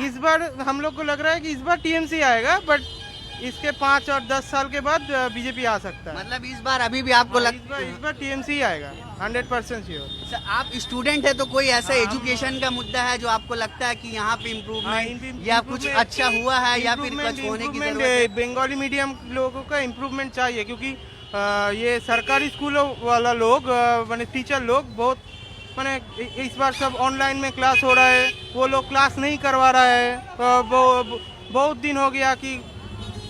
इस बार हम लोग को लग रहा है कि इस बार टीएमसी आएगा, बट इसके 5 और 10 साल के बाद बीजेपी आ सकता है। मतलब इस बार अभी भी आपको इस बार टीएमसी ही आएगा 100% श्योर। सर, आप स्टूडेंट है तो कोई ऐसा एजुकेशन का मुद्दा है जो आपको लगता है कि यहाँ पे इम्प्रूवमेंट या कुछ अच्छा हुआ है या फिर कुछ होने की जरूरत है? बंगाली मीडियम लोगों का इम्प्रूवमेंट चाहिए, क्योंकि ये सरकारी स्कूलों वाला लोग माने टीचर लोग बहुत माने इस बार सब ऑनलाइन में क्लास हो रहा है, वो लोग क्लास नहीं करवा रहा है। बहुत दिन हो गया कि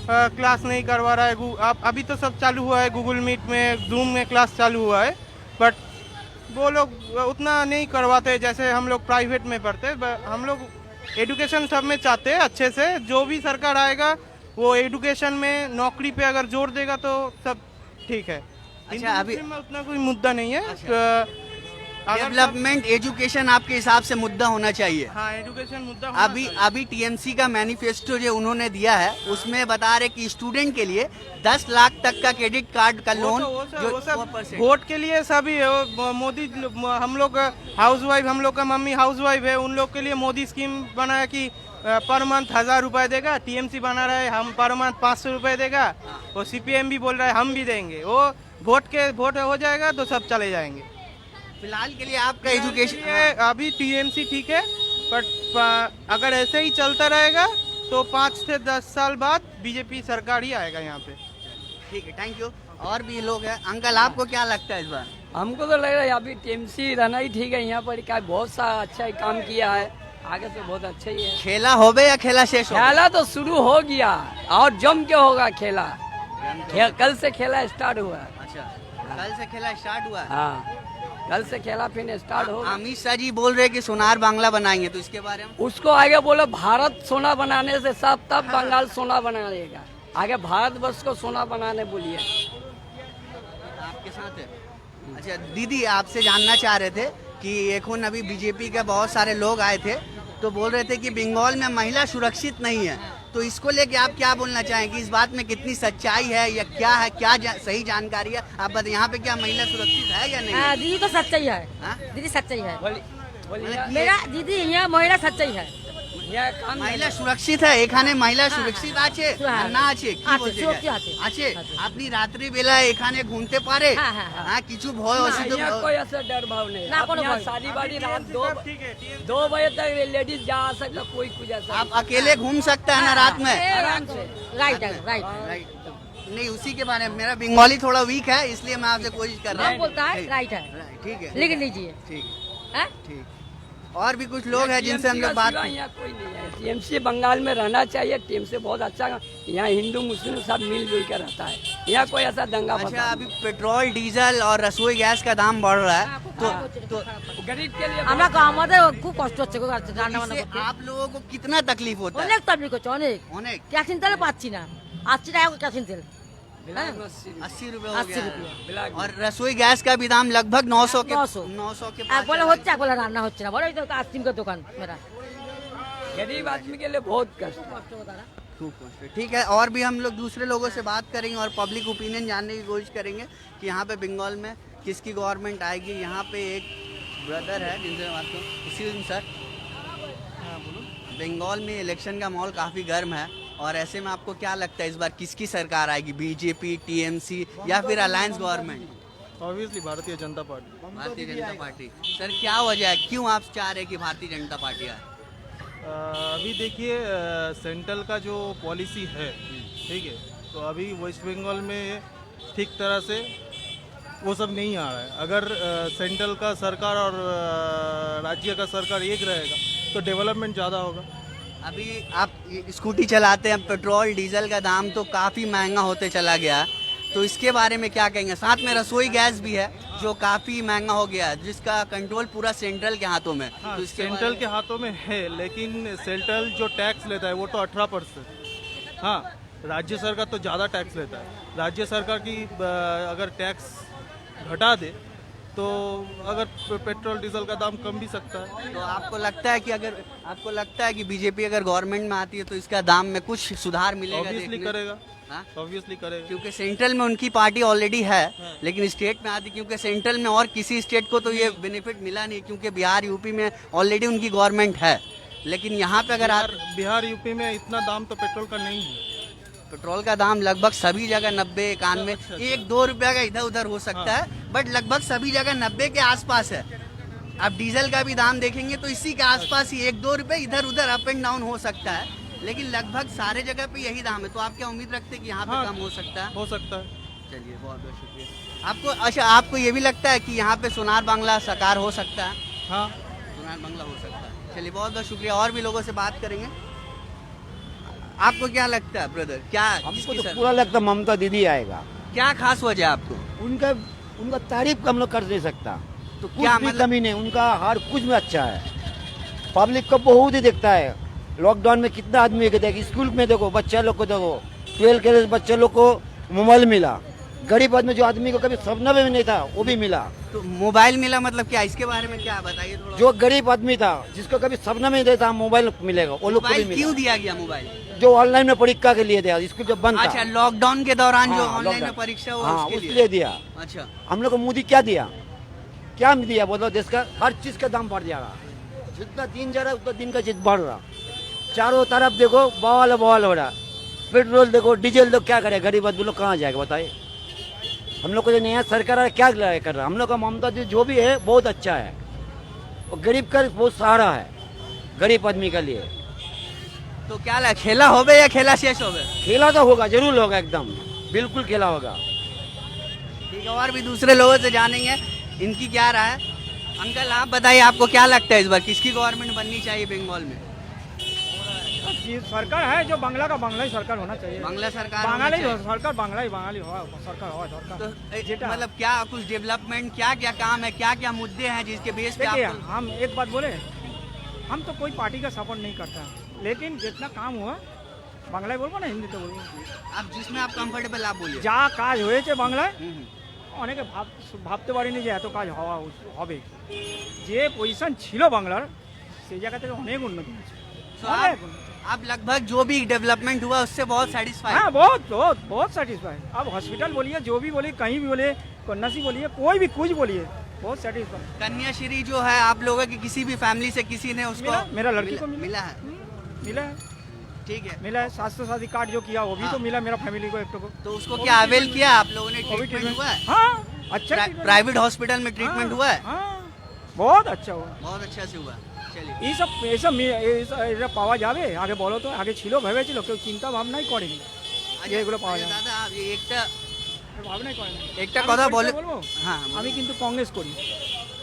क्लास नहीं करवा रहा है। अभी तो सब चालू हुआ है, गूगल मीट में, जूम में क्लास चालू हुआ है, बट वो लोग उतना नहीं करवाते जैसे हम लोग प्राइवेट में पढ़ते। हम लोग एजुकेशन सब में चाहते हैं अच्छे से। जो भी सरकार आएगा वो एजुकेशन में नौकरी पे अगर जोर देगा तो सब ठीक है। अच्छा, अभी में उतना कोई मुद्दा नहीं है। डेवलपमेंट एजुकेशन आपके हिसाब से मुद्दा होना चाहिए। हाँ, एजुकेशन मुद्दा अभी टीएमसी का मैनिफेस्टो जो उन्होंने दिया है उसमें बता रहे कि स्टूडेंट के लिए 10 लाख तक का क्रेडिट कार्ड का लोन वो सब वोट के लिए सभी है। मोदी हम लोग हाउसवाइफ, हम लोग का मम्मी हाउसवाइफ है, उन लोग के लिए मोदी स्कीम बनाया कि पर मंथ 1000 रुपए देगा। टीएमसी बना रहा है हम पर मंथ 500 रुपए देगा। और सीपीएम भी बोल रहा है हम भी देंगे। वो वोट हो जाएगा तो सब चले जाएंगे। फिलहाल के लिए आपका एजुकेशन अभी टीएमसी ठीक है, बट अगर ऐसे ही चलता रहेगा तो 5 से 10 साल बाद बीजेपी सरकार ही आएगा यहाँ पे। ठीक है, थैंक यू। और भी लोग हैं। अंकल, आपको क्या लगता है इस बार? हमको तो लग रहा है अभी टीएमसी रहना ही ठीक है। यहाँ पर क्या बहुत सा अच्छा ही काम किया है, आगे से बहुत अच्छा ही है। खेला होबे या खेला शेष होबे? खेला तो शुरू हो गया और जम के होगा खेला। कल से खेला स्टार्ट हुआ। अच्छा, कल से खेला स्टार्ट हुआ। हाँ, कल से खेला फिर स्टार्ट होगा। अमित शाह जी बोल रहे हैं कि सोनार बांग्ला बनाएंगे, तो इसके बारे में? उसको आगे बोलो भारत सोना बनाने से सब तब बंगाल सोना बना देगा। आगे भारतवर्ष को सोना बनाने बोलिए। आपके साथ है। अच्छा दीदी, आपसे जानना चाह रहे थे कि एक अभी बीजेपी के बहुत सारे लोग आए थे तो बोल रहे थे कि बंगाल में महिला सुरक्षित नहीं है, तो इसको लेके आप क्या बोलना चाहेंगे? इस बात में कितनी सच्चाई है या क्या है, सही जानकारी है? आप बताइए, यहाँ पे क्या महिला सुरक्षित है या नहीं? दीदी तो सच्चाई है। दीदी सच्चाई है। मेरा दीदी यहाँ महिला सच्चाई है। महिला सुरक्षित है এখানে? महिला सुरक्षित আছে না আছে কি বলতে আছে? আপনি রাত্রি বেলা এখানে ঘুরতে পারে? হ্যাঁ, কিছু ভয় অসুবিধা? कोई ऐसा डर भाव नहीं। शादी बाड़ी रात 2 बजे तक लेडीज जा सकता, कोई कुछ ऐसा। आप अकेले घूम सकता है ना रात में? आराम से। राइट है, राइट। नहीं, उसी के बारे में मेरा बंगाली थोड़ा वीक है, इसलिए मैं आपसे कोशिश कर रहा हूँ। बोलता है राइट है। ठीक है, लिख लीजिए। ठीक है ठीक। और भी कुछ लोग हैं जिनसे हम लोग बात। यहाँ कोई नहीं है। टीएमसी बंगाल में रहना चाहिए। टीएमसी बहुत अच्छा, यहाँ हिंदू मुस्लिम सब मिलजुल कर रहता है। यहाँ कोई ऐसा दंगा। अच्छा, अभी पेट्रोल डीजल और रसोई गैस का दाम बढ़ रहा है तो गरीब के लिए খুব কষ্ট হচ্ছে রান্না বান্না করতে। आप लोगों को कितना तकलीफ होता है? অনেক তকলিফ হচ্ছে, অনেক। অনেক। কেরোসিন তেল পাচ্ছি না, 80 টাকা কেরোসিন তেল। 80 रुपए हो 80 गया है। और रसोई गैस का भी दाम लगभग 900 के 900 के এক पास বলে चला হচ্ছে, এক বলে রান্না হচ্ছে না। বলো এই তো आइसक्रीम का दुकान मेरा। गरीब आदमी के लिए बहुत कष्ट है। खूब कष्ट है। ठीक है, और भी हम लोग दूसरे लोगों से बात करेंगे और पब्लिक ओपिनियन जानने की कोशिश करेंगे कि यहाँ पे बंगाल में किसकी गवर्नमेंट आएगी। यहाँ पे एक ब्रदर है जिनसे मैं बात करूँ। सर, बंगाल में इलेक्शन का माहौल काफ़ी गर्म है और ऐसे में आपको क्या लगता है इस बार किसकी सरकार आएगी? बीजेपी, टीएमसी या फिर alliance government? Obviously Bharatiya Janata party. Bharatiya Janata party. Sir, क्या वजह है, क्यों आप चाह रहे हैं कि भारतीय जनता पार्टी आए? अभी देखिए, सेंट्रल का जो पॉलिसी है, ठीक है, तो अभी वेस्ट बंगाल में ठीक तरह से वो सब नहीं आ रहा है। अगर सेंट्रल का सरकार और राज्य का सरकार एक रहेगा तो डेवलपमेंट ज़्यादा होगा। अभी आप स्कूटी चलाते हैं, पेट्रोल डीजल का दाम तो काफ़ी महंगा होते चला गया, तो इसके बारे में क्या कहेंगे? साथ में रसोई गैस भी है जो काफ़ी महंगा हो गया है, जिसका कंट्रोल पूरा सेंट्रल के हाथों में। हाँ, तो सेंट्रल के हाथों में है, लेकिन सेंट्रल जो टैक्स लेता है वो तो 18%। हाँ, राज्य सरकार तो ज़्यादा टैक्स लेता है। राज्य सरकार की अगर टैक्स घटा दे तो अगर पेट्रोल डीजल का दाम कम भी सकता है। तो आपको लगता है कि बीजेपी अगर गवर्नमेंट में आती है तो इसका दाम में कुछ सुधार मिलेगा? ऑब्वियसली करेगा। हाँ? ऑब्वियसली करेगा, क्योंकि सेंट्रल में उनकी पार्टी ऑलरेडी है। लेकिन स्टेट में आती, क्योंकि सेंट्रल में और किसी स्टेट को तो ये बेनिफिट मिला नहीं, क्योंकि बिहार यूपी में ऑलरेडी उनकी गवर्नमेंट है। लेकिन यहाँ पे अगर आप बिहार यूपी में इतना दाम तो पेट्रोल का नहीं है। पेट्रोल का दाम लगभग सभी जगह 90 91 1-2 रुपया का इधर उधर हो सकता है, बट लगभग सभी जगह 90 के आसपास है। आप डीजल का भी दाम देखेंगे तो इसी के आसपास ही 1-2 रुपए इधर उधर अप एंड डाउन हो सकता है, लेकिन लगभग सारे जगह पे यही दाम है। तो आप क्या उम्मीद रखते हैं कि यहाँ पे कम हो सकता है? हो सकता है। चलिए बहुत बहुत शुक्रिया आपको। अच्छा, आपको ये भी लगता है कि यहाँ पे सोनार बांग्ला साकार हो सकता है? हाँ, सोनार बांग्ला हो सकता है। चलिए बहुत बहुत शुक्रिया। और भी लोगों से बात करेंगे। आपको क्या लगता है ब्रदर, क्या हमको तो पूरा लगता है ममता दीदी आएगा। क्या खास वजह है आपको? उनका तारीफ हम लोग कर नहीं सकता, तो कुछ क्या भी मतलब कमी नहीं, उनका हर कुछ में अच्छा है। पब्लिक को बहुत ही देखता है। लॉकडाउन में कितना आदमी के देखो, स्कूल में देखो, बच्चा लोग को देखो, 12 के बच्चे लोग को मोबाइल मिला। गरीब आदमी जो आदमी को कभी सपना में भी नहीं था वो भी मिला। तो मोबाइल मिला मतलब क्या, इसके बारे में क्या बताइए थोड़ा। जो गरीब आदमी था जिसको कभी सपना में नहीं था मोबाइल मिलेगा, वो लोग को भी मोबाइल क्यों दिया गया? मोबाइल जो ऑनलाइन में परीक्षा के लिए दिया, स्कूल जब बंद था। अच्छा, लॉकडाउन के दौरान जो हाँ, ऑनलाइन में लॉकडाउन। परीक्षा हुआ हाँ, उसके उसके लिए लिए दिया। अच्छा, हम लोग को मोदी क्या दिया, क्या दिया बोलो? देश का हर चीज का दाम बढ़ जा रहा, जितना दिन जा रहा है उतना दिन का चीज बढ़ रहा। चारों तरफ देखो बवाल बवाल हो रहा। पेट्रोल देखो, डीजल देखो, क्या करे गरीब आदमी लोग कहाँ जाएगा बताइए? हम लोग को जो नया सरकार है क्या कर रहा है? हम लोग का ममता जी जो भी है बहुत अच्छा है, और गरीब का बहुत सहारा है गरीब आदमी के लिए। तो क्या लगा, खेला होवे या खेला शेष होवे? खेला तो होगा, जरूर होगा, एकदम बिल्कुल खेला होगा। ठीक है, और भी दूसरे लोगों से जानेंगे इनकी क्या राय है। अंकल आप बताइए, आपको क्या लगता है इस बार किसकी गवर्नमेंट बननी चाहिए बंगाल में? सरकार है जो बांग्ला का बांग्ला ही सरकार होना चाहिए। बांग्ला सरकार बांग्ला ही होनी चाहिए। सरकार बांग्ला ही बांगाली हो सरकार हो सरकार। तो मतलब क्या कुछ डेवलपमेंट, क्या क्या काम है, क्या क्या मुद्दे हैं जिसके बेस पे देखिए, आपको? हम एक बात बोले, हम तो कोई पार्टी का सपोर्ट नहीं करता, लेकिन जितना काम हुआ बांग्ला बोलबो ना हिंदी तो बोलबो, आप जिसमें आप कंफर्टेबल आप बोलिए। যা কাজ হয়েছে বাংলায় हम्म, অনেকে ভাবতে পারিনি যে এত কাজ হওয়া হবে। যে পজিশন ছিল বাংলার সেই জায়গা থেকে অনেক উন্নতি হয়েছে। तो অনেক आप, উন্নতি। आप लगभग जो भी डेवलपमेंट हुआ उससे बहुत सेटिस्फाइड? हाँ, बहुत बहुत बहुत सेटिस्फाई। अब हॉस्पिटल बोलिए, जो भी बोलिए, कहीं भी बोलिए, कन्यासी बोलिए, कोई भी कुछ बोलिए, बहुत सेटिस्फाई। कन्याश्री जो है आप लोगों की किसी भी फैमिली से किसी ने उसको मेरा लड़की को मिला है? मिला है, ठीक है, मिला है। स्वास्थ्य साथी कार्ड जो किया वो भी हाँ। तो मिला मेरा फैमिली को एक को। तो उसको क्या अवेल किया आप लोगों ने? वो भी ट्रीटमेंट हुआ है? हाँ, अच्छा treatment। प्राइवेट हॉस्पिटल में ट्रीटमेंट हाँ, हुआ है? हाँ, बहुत अच्छा हुआ। बहुत अच्छा से हुआ। चलिए, এইসব পাওয়া যাবে? আগে বলো তো, আগে ছিল ভেবেছিল, কেউ চিন্তা ভাবনাই করেনি যে এগুলো পাওয়া যাবে। দাদা একটা ভাবনাই করেনি। একটা আমি কথা পরিষ্কার বলে বলবো, হ্যাঁ আমি কিন্তু কংগ্রেস করি।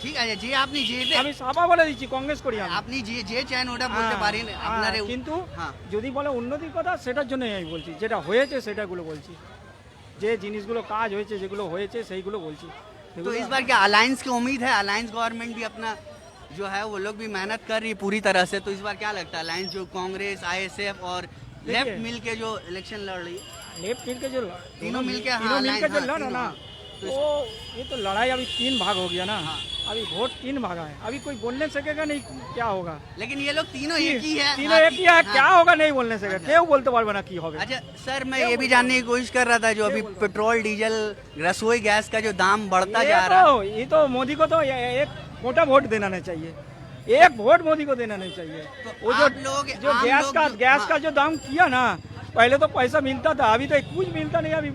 ঠিক আছে, যে আপনি যে আমি সাফা বলে দিচ্ছি কংগ্রেস করি আমি। আপনি যে যে চান ওটা বলতে হ্যাঁ, পারেন আপনার হ্যাঁ, কিন্তু হ্যাঁ যদি বলে উন্নতির কথা, সেটার জন্যই আমি বলছি, যেটা হয়েছে সেটাগুলো বলছি, যে জিনিসগুলো কাজ হয়েছে, যেগুলো হয়েছে সেইগুলো বলছি। तो इस बार क्या अलायंस की उम्मीद है? अलायंस गवर्नमेंट भी अपना जो है वो लोग भी मेहनत कर रही है पूरी तरह से। तो इस बार क्या लगता है अलायंस जो कांग्रेस आईएसएफ और लेफ्ट देखिए, मिल के जो इलेक्शन लड़ रही है, लेफ्ट मिल के जो तीनों मिल के, हाँ, तीनों मिल के जो हाँ, लड़ रहा ना, तो तो ये तो लड़ाई अभी 3 भाग हो गया ना। हाँ। अभी वोट 3 भागा है, अभी कोई बोलने सकेगा नहीं क्या होगा। लेकिन ये लोग तीनों एक ही है। तीनों एक ही है, हाँ। क्या होगा नहीं बोलने सकेगा, अच्छा। क्यों बोलते पारबे ना की होगा। अच्छा सर, मैं ये भी जानने की कोशिश कर रहा था जो अभी पेट्रोल डीजल रसोई गैस का जो दाम बढ़ता जा रहा है, ये तो मोदी को तो एक मोटा वोट देना नहीं चाहिए, एक वोट मोदी को देना नहीं चाहिए। वो जो आप लोग- जो आम गैस लोग का जो- गैस हाँ। का जो दाम किया ना, पहले तो पैसा मिलता था, अभी तो कुछ मिलता नहीं। अभी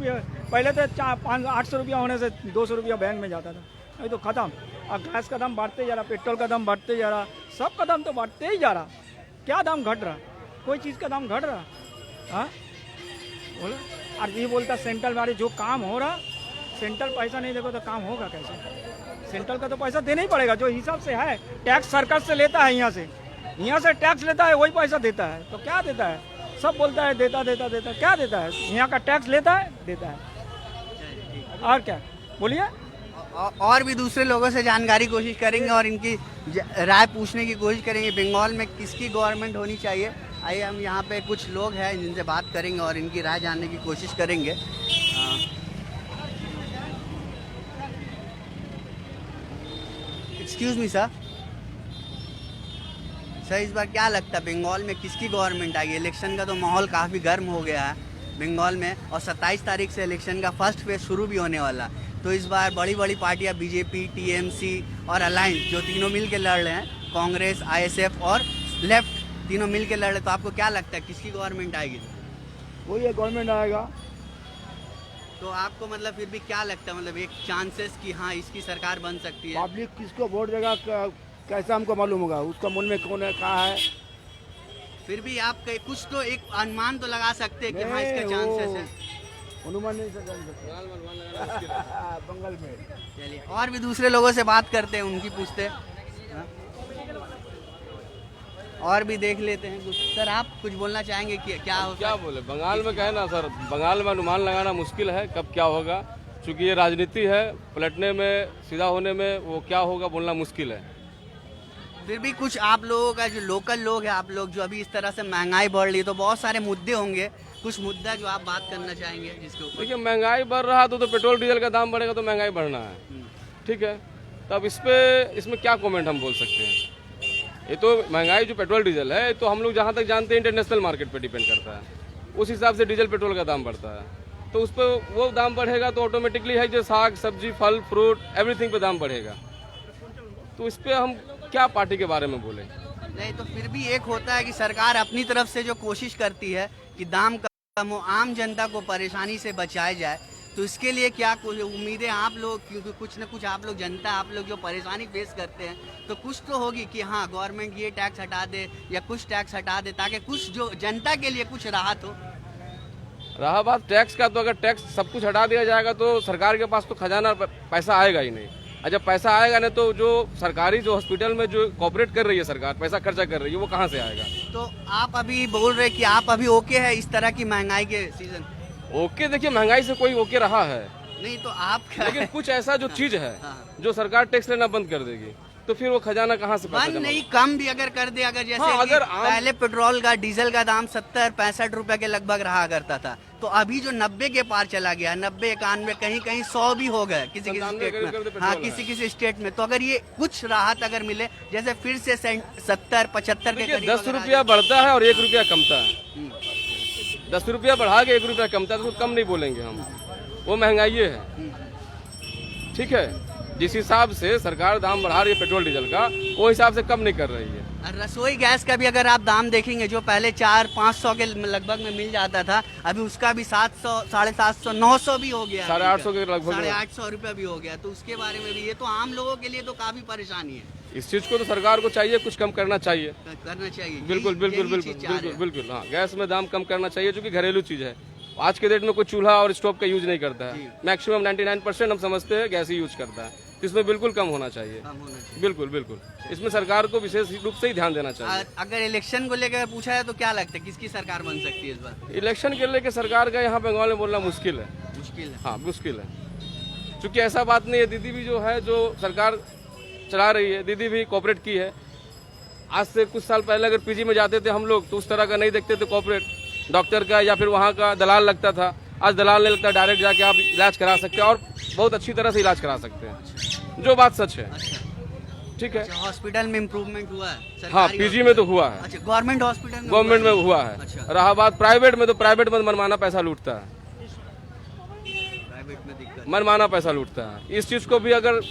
पहले तो 500-800 रुपया होने से 200 रुपया बैंक में जाता था, अभी तो खत्म। और गैस का दाम बढ़ते जा रहा, पेट्रोल का दाम बढ़ते जा रहा, सब का दाम तो बढ़ते ही जा रहा। क्या दाम घट रहा? कोई चीज़ का दाम घट रहा? हाँ बोलो। और ये बोलता सेंट्रल वाले जो काम हो रहा, सेंट्रल पैसा नहीं देखो तो काम होगा कैसे? सेंट्रल का तो पैसा देना ही पड़ेगा, जो हिसाब से है। टैक्स सरकार से लेता है, यहाँ से टैक्स लेता है, वही पैसा देता है। तो क्या देता है? सब बोलता है देता देता देता, क्या देता है? यहाँ का टैक्स लेता है, देता है, और क्या बोलिए। और भी दूसरे लोगों से जानकारी कोशिश करेंगे और इनकी राय पूछने की कोशिश करेंगे बंगाल में किसकी गवर्नमेंट होनी चाहिए। आइए हम यहाँ पे कुछ लोग हैं जिनसे बात करेंगे और इनकी राय जानने की कोशिश करेंगे। एक्सक्यूज मी सर, इस बार क्या लगता है बंगाल में किसकी गवर्नमेंट आएगी? इलेक्शन का तो माहौल काफ़ी गर्म हो गया है बंगाल में, और 27 तारीख से इलेक्शन का फर्स्ट फेज शुरू भी होने वाला है। तो इस बार बड़ी बड़ी पार्टियां बीजेपी, टीएमसी और अलायंस जो तीनों मिल के लड़ रहे हैं, कांग्रेस, आईएसएफ और लेफ्ट तीनों मिल के लड़ रहे, तो आपको क्या लगता है किसकी गवर्नमेंट आएगी? वही है, गवर्नमेंट आएगा। तो आपको मतलब फिर भी क्या लगता है, मतलब एक चांसेस कि हाँ इसकी सरकार बन सकती है? पब्लिक किसको वोट देगा कैसा हमको मालूम होगा, उसका मन में कौन है कहाँ है। फिर भी आप कुछ तो एक अनुमान तो लगा सकते हैं कि हाँ इसके चांसेस है। अनुमान नहीं से जान सकते बंगाल में। चलिए और भी दूसरे लोगों से बात करते हैं, उनकी पूछते हैं। हाँ? और भी देख लेते हैं कुछ। सर आप कुछ बोलना चाहेंगे कि क्या हो? क्या बोले, बंगाल में कहे ना सर, बंगाल में अनुमान लगाना मुश्किल है कब क्या होगा, क्योंकि ये राजनीति है, पलटने में सीधा होने में वो क्या होगा बोलना मुश्किल है। फिर भी कुछ आप लोगों का जो लोकल लोग हैं, आप लोग जो अभी इस तरह से महंगाई बढ़ रही है तो बहुत सारे मुद्दे होंगे, कुछ मुद्दा जो आप बात करना चाहेंगे जिसके ऊपर? देखिए महंगाई बढ़ रहा तो पेट्रोल डीजल का दाम बढ़ेगा तो महंगाई बढ़ना है, ठीक है। तब इसमें क्या कमेंट हम बोल सकते हैं? ये तो महंगाई जो पेट्रोल डीजल है तो हम लोग जहाँ तक जानते हैं इंटरनेशनल मार्केट पे डिपेंड करता है, उस हिसाब से डीजल पेट्रोल का दाम बढ़ता है, तो उस पर वो दाम बढ़ेगा तो ऑटोमेटिकली है जो साग सब्जी फल फ्रूट एवरीथिंग पे दाम बढ़ेगा, तो इस पर हम क्या पार्टी के बारे में बोले? नहीं तो फिर भी एक होता है कि सरकार अपनी तरफ से जो कोशिश करती है कि दाम कम हो, आम जनता को परेशानी से बचाया जाए, तो इसके लिए क्या कुछ उम्मीदें आप लोग, क्योंकि कुछ न कुछ आप लोग जनता, आप लोग जो परेशानी फेस करते हैं, तो कुछ तो होगी कि हाँ गवर्नमेंट ये टैक्स हटा दे या कुछ टैक्स हटा दे ताकि कुछ जो जनता के लिए कुछ राहत हो। रहा बात टैक्स का, तो अगर टैक्स सब कुछ हटा दिया जाएगा तो सरकार के पास तो खजाना पैसा आएगा ही नहीं, और जब पैसा आएगा नहीं तो जो सरकारी जो हॉस्पिटल में जो कॉपरेट कर रही है सरकार, पैसा खर्चा कर रही है, वो कहाँ से आएगा? तो आप अभी बोल रहे कि आप अभी ओके है इस तरह की महंगाई के सीजन? ओके, देखिए महंगाई से कोई ओके रहा है नहीं तो आप क्या लेकिन कुछ ऐसा जो चीज है हाँ। जो सरकार टैक्स लेना बंद कर देगी तो फिर वो खजाना कहाँ से पैसा बंद जमा नहीं, कम भी अगर कर दे, अगर जैसे हाँ, कि अगर पहले पेट्रोल का डीजल का दाम 70-65 रुपए के लगभग रहा करता था, तो अभी जो 90 के पार चला गया, 90-91 कहीं कहीं 100 भी हो गए किसी किसी 97 स्टेट में, पेट्रोल हाँ है। किसी किसी स्टेट में। तो अगर ये कुछ राहत अगर मिले, जैसे फिर से 70-75 के देखिए करीब 10 अगर आ रुपया बढ़ता है और 1 रुपया कमता है, हम्म, 10 रुपया बढ़ा के 1 रुपया कमता है तो कम नहीं बोलेंगे हम, वो महंगाई है, ठीक है। जिस हिसाब से सरकार दाम बढ़ा रही है पेट्रोल डीजल का, वो हिसाब से कम नहीं कर रही है। और रसोई गैस का भी अगर आप दाम देखेंगे, जो पहले 400-500 के लगभग में मिल जाता था, अभी उसका भी 700, 750, 900 भी हो गया, 850 के लगभग 850 रुपया भी हो गया। तो उसके बारे में भी, ये तो आम लोगों के लिए तो काफी परेशानी है, इस चीज को तो सरकार को चाहिए कुछ कम करना चाहिए। करना चाहिए। बिल्कुल बिल्कुल यही बिल्कुल चीज़ चाह रहे बिल्कुल हैं। बिल्कुल, हाँ गैस में दाम कम करना चाहिए, क्योंकि घरेलू चीज है। आज के डेट में कोई चूल्हा और स्टोव का यूज नहीं करता है, मैक्सिमम 99% हम समझते हैं गैस ही यूज करता है, इसमें बिल्कुल कम होना चाहिए। कम होना चाहिए। बिल्कुल बिल्कुल, इसमें सरकार को विशेष रूप से ही ध्यान देना चाहिए। अगर इलेक्शन को लेकर पूछा है तो क्या लगता है किसकी सरकार बन सकती है इस बार? इलेक्शन के लेके सरकार का यहाँ बंगाल में बोलना मुश्किल है, मुश्किल है। हाँ मुश्किल है, क्योंकि ऐसा बात नहीं है, दीदी भी जो है जो सरकार चला रही है, दीदी भी कॉपरेट की है। आज से कुछ साल पहले अगर पीजी में जाते थे हम लोग तो उस तरह का नहीं देखते थे कॉपरेट, डॉक्टर का या फिर वहाँ का दलाल लगता था, आज दलाल नहीं लगता, डायरेक्ट जाके आप इलाज करा सकते हैं और बहुत अच्छी तरह से इलाज करा सकते हैं, जो बात सच है, ठीक है। हॉस्पिटल में इम्प्रूवमेंट हुआ है? हाँ सरकारी पीजी में तो हुआ है, अच्छा गवर्नमेंट हॉस्पिटल में? गवर्नमेंट में हुआ है। अच्छा। रहा बात प्राइवेट में, तो प्राइवेट में मनमाना पैसा लूटता है, प्राइवेट में दिक्कत। मनमाना पैसा लूटता है। इस चीज को भी अगर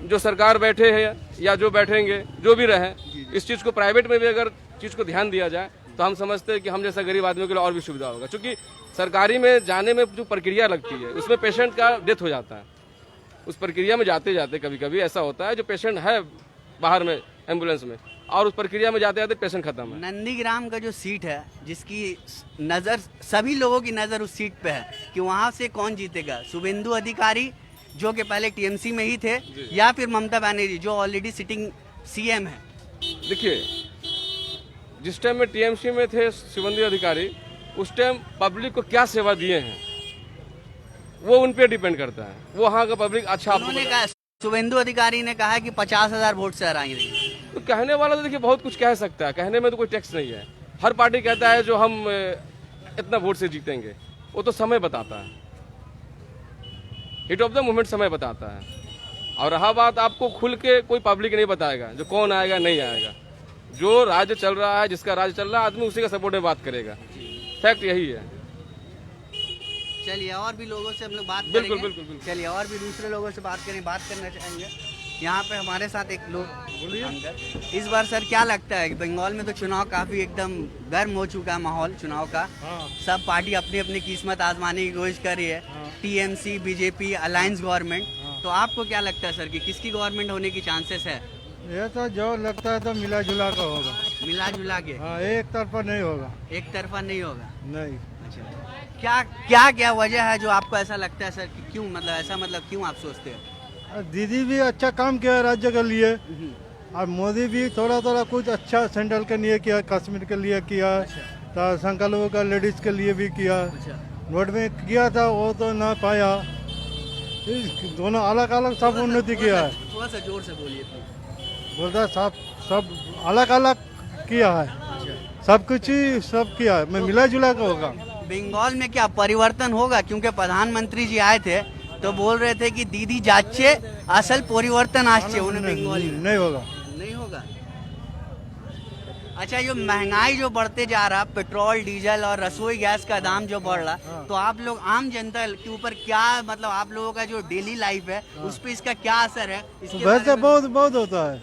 जो सरकार बैठे हैं या जो बैठेंगे जो भी रहे, इस चीज को प्राइवेट में भी अगर चीज को ध्यान दिया जाए तो हम समझते हैं कि हम जैसा गरीब आदमी के लिए और भी सुविधा होगा, क्योंकि सरकारी में जाने में जो प्रक्रिया लगती है उसमें पेशेंट का डेथ हो जाता है। उस प्रक्रिया में जाते जाते कभी कभी ऐसा होता है जो पेशेंट है बाहर में एम्बुलेंस में, और उस प्रक्रिया में जाते जाते पेशेंट खत्म है। नंदीग्राम का जो सीट है, जिसकी नजर, सभी लोगों की नजर उस सीट पे है कि वहां से कौन जीतेगा, शुभेंदु अधिकारी जो कि पहले टीएमसी में ही थे, या फिर ममता बनर्जी जो ऑलरेडी सिटिंग सीएम है? देखिए जिस टाइम में टीएमसी में थे शुभेंदु अधिकारी, उस टाइम पब्लिक को क्या सेवा दिए हैं वो उन पे डिपेंड करता है, वो वहाँ का पब्लिक अच्छा आपको उन्होंने कहा, शुभेंदु अधिकारी ने कहा कि 50,000 वोट से हराएंगे। तो कहने वाला तो देखिए बहुत कुछ कह सकता है, कहने में तो कोई टैक्स नहीं है। हर पार्टी कहता है जो हम इतना वोट से जीतेंगे, वो तो समय बताता है, हिट ऑफ द मोमेंट समय बताता है। और रहा बात, आपको खुल के कोई पब्लिक नहीं बताएगा जो कौन आएगा नहीं आएगा। जो राज्य चल रहा है, जिसका राज्य चल रहा है, आदमी उसी का सपोर्ट में बात करेगा, फैक्ट यही है। चलिए और भी लोगों से हम लोग बात बिल्कुल करेंगे। बिल्कुल बिल्कुल। चलिए और भी दूसरे लोगों से बात करना चाहेंगे। यहाँ पे हमारे साथ एक लोग अंकल, इस बार सर क्या लगता है बंगाल में तो चुनाव काफी एकदम गर्म हो चुका है माहौल चुनाव का। सब पार्टी अपनी अपनी किस्मत आजमाने की कोशिश कर रही है, टीएमसी बीजेपी अलायंस गवर्नमेंट। तो आपको क्या लगता है सर कि किसकी गवर्नमेंट होने की चांसेस है? ये तो जो लगता है तो मिला जुला का होगा। मिला जुला के? हाँ, एक तरफा नहीं होगा। एक तरफा नहीं होगा? नहीं। अच्छा, क्या क्या क्या वजह है जो आपको ऐसा लगता है सर कि क्यों, मतलब ऐसा मतलब क्यों आप सोचते हैं? दीदी भी अच्छा काम किया राज्य के लिए, और मोदी भी थोड़ा थोड़ा कुछ अच्छा सेंट्रल के लिए किया, कश्मीर के लिए किया, तो संख्यालघु का लेडीज के लिए भी किया। नोट में किया था वो तो ना पाया, दोनों अलग अलग सब उन्नति किया है। थोड़ा सा जोर से बोलिए। बोलता सब अलग अलग किया है, सब कुछ ही सब किया है, मैं मिला जुला का होगा। बंगाल में क्या परिवर्तन होगा? क्योंकि प्रधानमंत्री जी आए थे तो बोल रहे थे कि दीदी जाचे असल परिवर्तन आसचे, उन्हें बंगाली नहीं होगा। नहीं होगा। अच्छा, जो महंगाई जो बढ़ते जा रहा, पेट्रोल डीजल और रसोई गैस का दाम जो बढ़ रहा, तो आप लोग आम जनता के ऊपर क्या, मतलब आप लोगों का जो डेली लाइफ है उस पर इसका क्या असर है? वैसे बहुत होता है,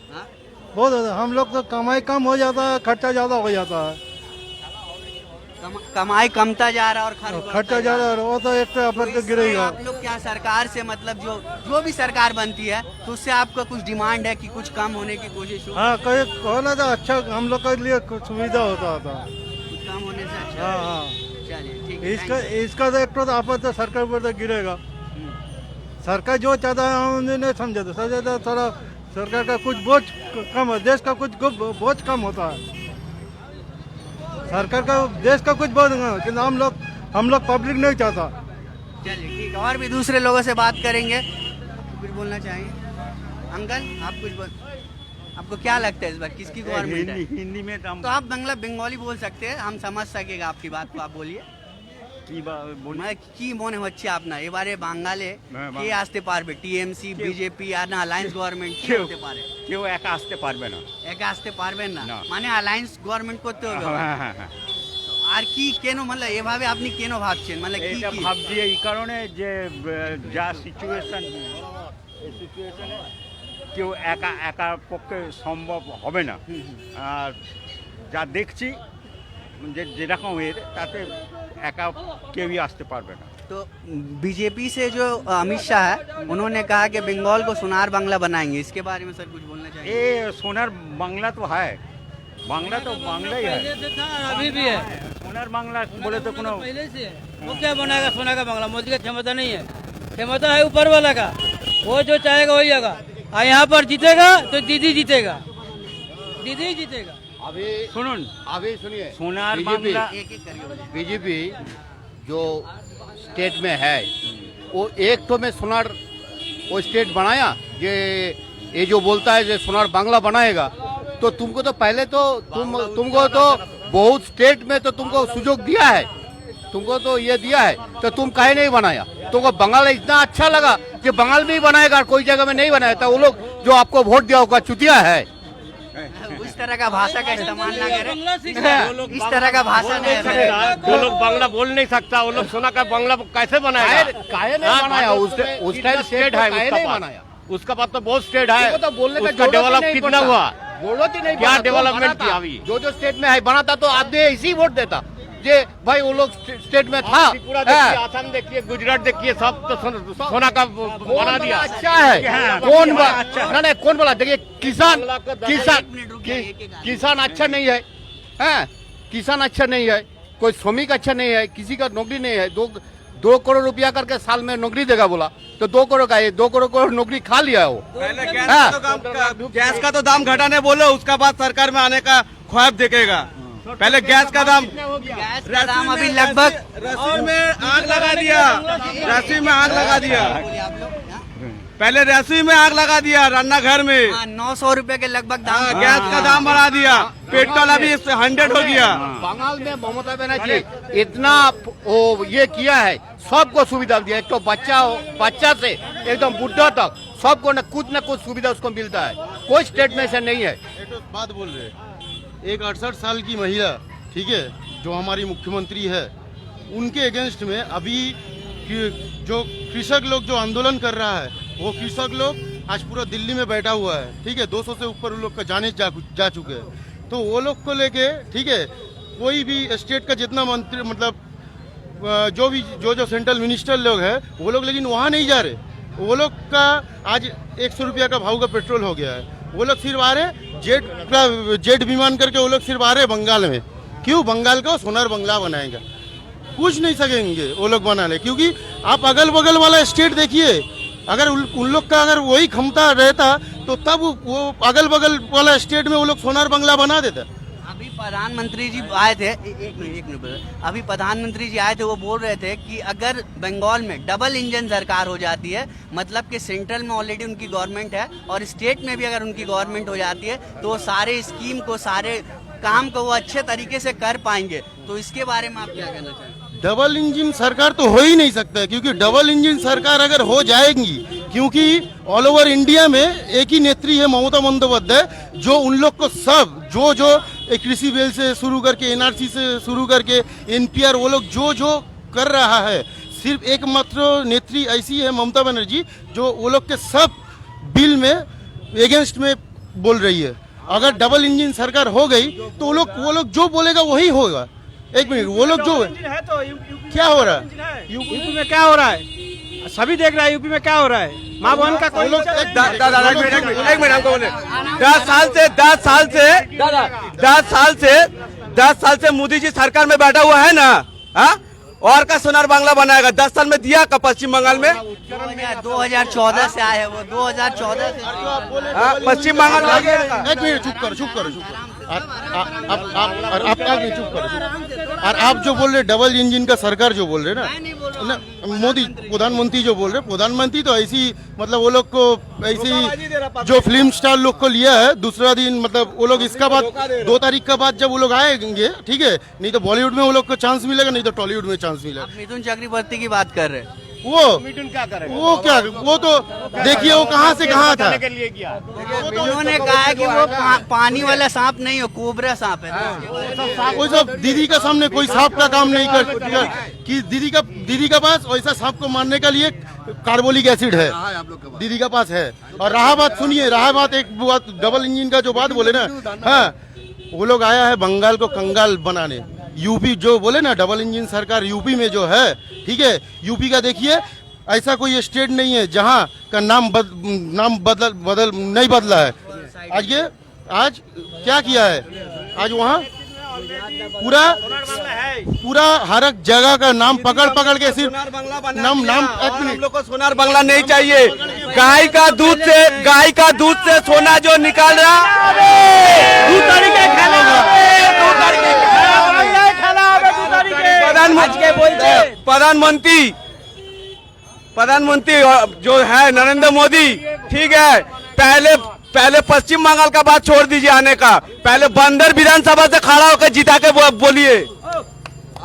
बहुत होता है। हम लोग तो कमाई कम हो जाता है, खर्चा ज्यादा हो जाता है। कमाई कमता जा रहा और खर्चा जा रहा है, वो तो एक पर तो गिरेगा। आप लोग क्या सरकार से, मतलब जो भी सरकार बनती है तो उससे आपका कुछ डिमांड है कि कुछ कम होने की कोशिश हो? हाँ, कहीं होना तो अच्छा हम लोग के लिए कुछ सुविधा होता था। कुछ कम होने से अच्छा। हाँ हाँ, चलिए ठीक है। इसका तो एक तो आपत तो सरकार पर तो गिरेगा। सरकार जो चाहता है हम नहीं समझते, थोड़ा सरकार का कुछ बोझ कम है, देश का कुछ बोझ कम होता है। सरकार का देश का कुछ बोझ नहीं, किंतु हम लोग पब्लिक नहीं चाहता। चलिए ठीक है, और भी दूसरे लोगों से बात करेंगे। कुछ बोलना चाहिए अंकल? आप कुछ आपको क्या लगता है इस बार किसकी गवर्नमेंट है? हिंदी में तो आप बंगाली बोल सकते हैं, हम समझ सकेगा आपकी बात को, आप बोलिए। মানে কি মনে হচ্ছে আপনার এবারে বাঙালে কে আসতে পারবে? টিএমসি বিজেপি আর না অ্যালায়েন্স গভর্নমেন্ট কে হতে পারে? কেউ একা আসতে পারবে না। একা আসতে পারবেন না, মানে অ্যালায়েন্স গভর্নমেন্ট করতে হবে। হ্যাঁ। আর কি কেন, মানে এভাবে আপনি কেন ভাবছেন, মানে কি এটা কি? ভাবছি এই কারণে যে যা সিচুয়েশন, এই সিচুয়েশনে কেউ একা পক্ষে সম্ভব হবে না। আর যা দেখছি যেরকম এর তাতে एका के भी आस्ते पारबे ना। तो बीजेपी से जो अमित शाह है उन्होंने कहा कि बंगाल को सोनार बांग्ला बनाएंगे, इसके बारे में सर कुछ बोलना चाहिए? ये सोनार बांग्ला तो है, बांग्ला तो बांग्ला ही है, अभी भी है। सोनार बांग्ला बोले तो कोनो पहले से वो क्या बनाएगा सोना का बांग्ला? मोदी का क्षमता नहीं है, क्षमता है ऊपर वाला का, वो जो चाहेगा वही होगा। और यहाँ पर जीतेगा तो दीदी जीतेगा, दीदी ही जीतेगा। अभी सुनुन, अभी सुनिए, सोनार बांग्ला बीजेपी जो स्टेट में है वो एक तो में सोनार वो स्टेट बनाया, ये जो बोलता है जो सोनार बांग्ला बनाएगा, तो तुमको तो पहले तो तुमको तो बहुत स्टेट में तो तुमको सुजोग दिया है, तुमको तो ये दिया है, तो तुम काहे नहीं बनाया? तुमको बंगाल इतना अच्छा लगा कि बंगाल में ही बनाएगा, कोई जगह में नहीं बनाया था। वो लोग जो आपको वोट दिया होगा चुतिया है। इस तरह का भाषा का इस्तेमाल ना करें, इस तरह का भाषा नहीं करें। वो लोग बांग्ला बोल नहीं सकता, वो लोग सोना का बांग्ला कैसे बनाएगा? काहे नहीं बनाया? उस टाइम स्टेट है उसका पास तो बहुत स्टेट है, तो बोलने का उसका डेवलप कितना हुआ, जरूरत ही नहीं, क्या डेवलपमेंट किया? अभी जो स्टेट में है बनाता तो आदमी इसी वोट देता जे भाई वो लोग स्टेट में था। आसाम देखिए, गुजरात देखिए, सब तो सोना का बना दिया। अच्छा है, कौन ना कौन बोला? देखिए किसान अच्छा नहीं है, किसान अच्छा नहीं है, कोई श्रमिक अच्छा नहीं है, किसी का नौकरी नहीं है। 2 करोड़ रुपया करके साल में नौकरी देगा बोला, तो 2 करोड़ का 2 करोड़ नौकरी खा लिया वो। गैस का तो दाम घटाने बोलो, उसका बाद सरकार में आने का ख्वाब देखेगा। पहले गैस का दाम अभी लगभग रसोई में आग लगा दिया, रसोई में आग लगा दिया, पहले रसोई में आग लगा दिया, रन्ना घर में 900 रुपए के लगभग दाम, गैस का दाम बढ़ा दिया, पेट्रोल अभी 100 हो गया। बंगाल में ममता बनर्जी इतना वो ये किया है, सबको सुविधा दिया, एक तो बच्चा से एकदम बुढ़ा तक सबको न कुछ सुविधा उसको मिलता है, कोई स्टेट में से नहीं है। बात बोल रहे, एक 68 साल की महिला, ठीक है, जो हमारी मुख्यमंत्री है, उनके अगेंस्ट में अभी जो कृषक लोग जो आंदोलन कर रहा है, वो कृषक लोग आज पूरा दिल्ली में बैठा हुआ है, ठीक है, 200 से ऊपर उन लोग का जाने जा चुके हैं। तो वो लोग को लेके, ठीक है, कोई भी स्टेट का जितना मंत्री मतलब जो सेंट्रल मिनिस्टर लोग हैं वो लोग लेकिन वहाँ नहीं जा रहे। वो लोग का आज 100 रुपया का भाव का पेट्रोल हो गया है, वो लोग सिर्फ आ रहे जेट विमान करके वो लोग सिर्फ आ रहे बंगाल में। क्यों? बंगाल को सोनार बंगला बनाएगा, कुछ नहीं सकेंगे वो लोग बनाने, क्योंकि आप अगल बगल वाला स्टेट देखिए, अगर उन लोग का अगर वही क्षमता रहता तो तब वो अगल बगल वाला स्टेट में वो लोग सोनार बंगला बना देता। अभी प्रधानमंत्री जी आए थे, एक मिनट, अभी प्रधानमंत्री जी आए थे, वो बोल रहे थे कि अगर बंगाल में डबल इंजन सरकार हो जाती है, मतलब कि सेंट्रल में ऑलरेडी उनकी गवर्नमेंट है और स्टेट में भी अगर उनकी गवर्नमेंट हो जाती है तो सारे स्कीम को, सारे काम को वो अच्छे तरीके से कर पाएंगे। तो इसके बारे में आप क्या कहना चाहेंगे? डबल इंजन सरकार तो हो ही नहीं सकता, क्योंकि डबल इंजन सरकार अगर हो जाएगी, क्योंकि ऑल ओवर इंडिया में एक ही नेत्री है ममता बंदोपाध्याय, जो उन लोग को सब जो कृषि बिल से शुरू करके एनआरसी से शुरू करके एनपीआर वो लोग जो कर रहा है, सिर्फ एकमात्र नेत्री ऐसी है ममता बनर्जी जो वो लोग के सब बिल में अगेंस्ट में बोल रही है। अगर डबल इंजन सरकार हो गई तो वो लोग जो बोलेगा वही होगा। एक मिनट, वो लोग जो है तो क्या हो रहा है यूपी में, क्या हो रहा है सभी देख रहा है। यूपी में क्या हो रहा है, माँ बहन का कोई एक मिनट हमको बोले 10 साल से मोदी जी सरकार में बैठा हुआ है ना, हाँ? और का सोनार बांग्ला बनाएगा 10 साल में दिया का पश्चिम बंगाल में? 2014 से आए हैं वो, 2014 से पश्चिम बंगाल में। एक मिनट, चुप करो। आप चुप करो। और आप जो बोल रहे डबल इंजन का सरकार जो बोल रहे ना, मोदी प्रधानमंत्री जो बोल रहे, प्रधानमंत्री तो ऐसी मतलब वो लोग को ऐसी जो फिल्म स्टार लोग को लिया है दूसरा दिन, मतलब वो लोग इसका बाद 2 तारीख का बाद जब वो लोग आएंगे, ठीक है, नहीं तो बॉलीवुड में वो लोग को चांस मिलेगा, नहीं तो टॉलीवुड में चांस मिलेगा। मिथुन चक्रवर्ती की बात कर रहे हैं, वो तो देखिए वो कहाँ से कहाँ था। उन्होंने कहा है कि वो पानी वाला सांप नहीं हो, कोबरा सांप है। कोई सब दीदी का सामने कोई सांप का काम नहीं कर कि दीदी का पास वैसा सांप को मारने के लिए कार्बोलिक एसिड है, दीदी का पास है। और रहा बात, सुनिए, रहा बात एक बात डबल इंजन का जो बात बोले ना, हाँ, वो लोग आया है बंगाल को कंगाल बनाने। यूपी जो बोले ना डबल इंजन सरकार यूपी में जो है, ठीक है, यूपी का देखिए, ऐसा कोई स्टेट नहीं है जहां का नाम बदल नहीं बदला है। आज क्या किया है, आज वहाँ पूरा हर एक जगह का नाम पकड़ के सिर्फ नाम हम लोग को सोनार बंगला नहीं चाहिए। गाय का दूध से सोना जो निकाल प्रधानमंत्री जो है नरेंद्र मोदी, ठीक है, पहले पश्चिम बंगाल का बात छोड़ दीजिए आने का, पहले बंदर विधानसभा से खड़ा होकर जिता के बोलिए।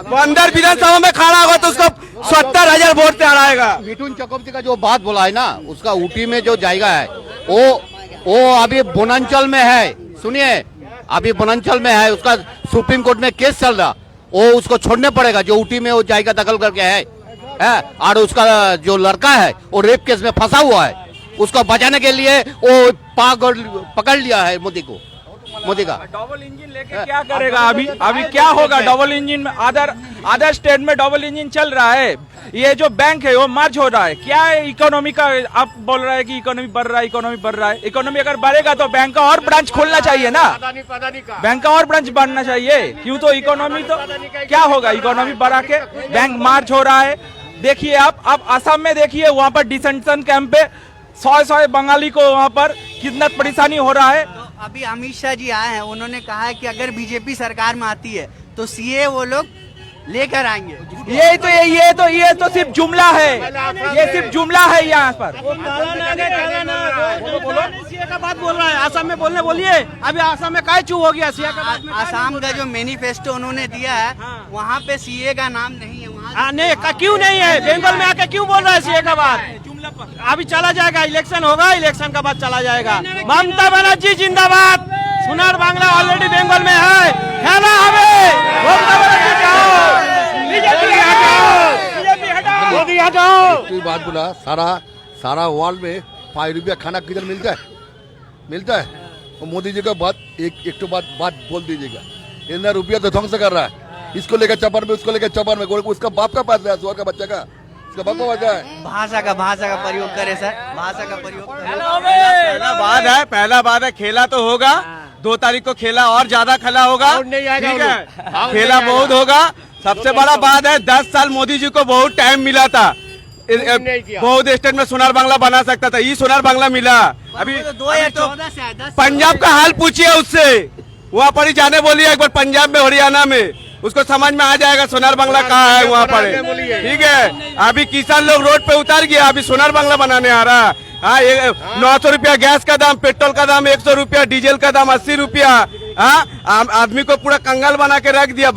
बंदर विधानसभा में खड़ा होगा तो उसको 70,000 वोट से हराएगा। मिथुन चक्रवर्ती का जो बात बोला है ना, उसका ऊटी में जो जाएगा है वो अभी वनांचल में है। सुनिए, अभी वनांचल में है, उसका सुप्रीम कोर्ट में केस चल रहा, वो उसको छोड़ने पड़ेगा। जो ऊटी में वो जाएगा दखल करके है, और उसका जो लड़का है वो रेप केस में फंसा हुआ है, उसको बचाने के लिए वो पकड़ लिया है मोदी का। डबल इंजन लेके क्या करेगा? अभी क्या होगा? डबल इंजन में अदर स्टेट में डबल इंजन चल रहा है। ये जो बैंक है वो मर्ज हो रहा है। क्या है इकोनॉमी का? आप बोल रहा है कि इकोनॉमी बढ़ रहा है। इकोनॉमी अगर बढ़ेगा तो बैंक का और ब्रांच खोलना चाहिए ना, बैंक का और ब्रांच बढ़ना चाहिए। क्यों? तो इकोनॉमी तो क्या होगा, इकोनॉमी बढ़ा के बैंक मार्च हो रहा है। देखिए आप असम में देखिए, वहाँ पर डिटेंशन कैंप पे 100 बंगाली को वहाँ पर कितना परेशानी हो रहा है। तो अभी अमित शाह जी आए हैं, उन्होंने कहा है कि अगर बीजेपी सरकार में आती है तो सीए वो लोग लेकर आएंगे। ये तो सिर्फ जुमला है, ये सिर्फ जुमला है। यहाँ पर सीए का बात बोल रहा है, आसाम में बोलिए। अभी आसाम में काय चू हो गया सीए का बात में? आसाम का जो मैनिफेस्टो उन्होंने दिया है, वहाँ पे सीए का नाम नहीं है। वहाँ नहीं, क्यों नहीं है? बंगाल में आके क्यों बोल रहा है सीए का बात? अभी चला जाएगा, इलेक्शन होगा, इलेक्शन का बाद चला जाएगा। ममता बनर्जी जिंदाबाद। सोनार बांग्ला ऑलरेडी बंगाल में है, खेला हमें। ममता बनर्जी जाओ, बीजेपी हटाओ। बात बोला, सारा वर्ल्ड में ₹5 खाना किधर मिलता है? मिलता है? और मोदी जी का बात एक तो बात बोल दीजिएगा, इतना रुपया तो ध्वंस कर रहा है, इसको लेकर चपर में, उसको लेकर चपर में, उसका बाप का पैसा है, सुअर का बच्चा का, उसका बाप का बच्चा है। भाषा का प्रयोग करे सर, भाषा का प्रयोग करे। पहला बात है खेला तो होगा, 2 तारीख को खेला और ज्यादा खेला होगा, ठीक है, खेला बहुत होगा। सबसे बड़ा बात है 10 साल मोदी जी को बहुत टाइम मिला था, बहुत स्टेट में सोनार बांग्ला बना सकता था, ये सोनार बांग्ला मिला। अभी 2014 से 10 पंजाब का हाल पूछिए उससे, वहाँ पर ही जाने बोलिए एक बार, पंजाब में हरियाणा में, उसको समझ में आ जाएगा सोनार बांग्ला कहाँ है वहाँ पर, ठीक है। अभी किसान लोग रोड पे उतार गया, अभी सोनार बांग्ला बनाने आ रहा है। हाँ, 900 रुपया गैस का दाम, पेट्रोल का दाम 100 रुपया, डीजल का दाम 80 रुपया। हाँ, आदमी को पूरा कंगाल बना के रख दिया।